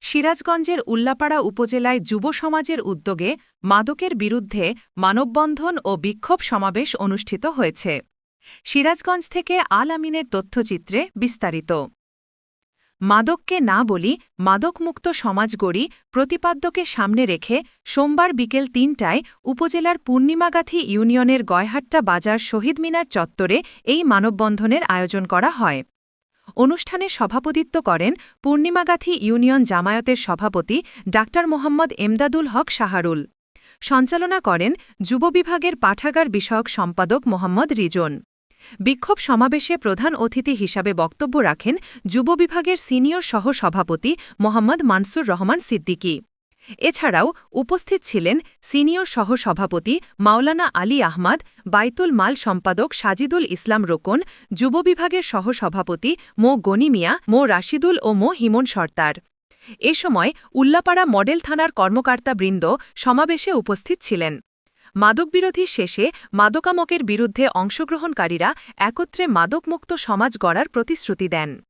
সিরাজগঞ্জের উল্লাপাড়া উপজেলায় যুব সমাজের উদ্যোগে মাদকের বিরুদ্ধে মানববন্ধন ও বিক্ষোভ সমাবেশ অনুষ্ঠিত হয়েছে। সিরাজগঞ্জ থেকে আল আমিনের তথ্যচিত্রে বিস্তারিত। মাদককে না বলি, মাদকমুক্ত সমাজ গড়ি প্রতিপাদ্যকে সামনে রেখে সোমবার বিকেল ৩টায় উপজেলার পূর্ণিমাগাথী ইউনিয়নের গয়হাট্টা বাজার শহীদ মিনার চত্বরে এই মানববন্ধনের আয়োজন করা হয়। অনুষ্ঠানে সভাপতিত্ব করেন পূর্ণিমাগাথী ইউনিয়ন জামায়াতের সভাপতি ডা মোহাম্মদ এমদাদুল হক শাহরুল। সঞ্চালনা করেন যুব বিভাগের পাঠাগার বিষয়ক সম্পাদক মোহাম্মদ রিজন। বিক্ষোভ সমাবেশে প্রধান অতিথি হিসাবে বক্তব্য রাখেন যুব বিভাগের সিনিয়র সহ-সভাপতি মোহাম্মদ মানসুর রহমান সিদ্দিকী। এছাড়াও উপস্থিত ছিলেন সিনিয়র সহ-সভাপতি মাওলানা আলী আহমদ, বাইতুল মাল সম্পাদক সাজিদুল ইসলাম রোকন, যুব বিভাগের সহ-সভাপতি মো গনি মিয়া, মো রাশিদুল ও মো হিমন সর্দার। এ সময় উল্লাপাড়া মডেল থানার কর্মকর্তাবৃন্দ সমাবেশে উপস্থিত ছিলেন। মাদকবিরোধী শেষে মাদকামকের বিরুদ্ধে অংশগ্রহণকারীরা একত্রে মাদকমুক্ত সমাজ গড়ার প্রতিশ্রুতি দেন।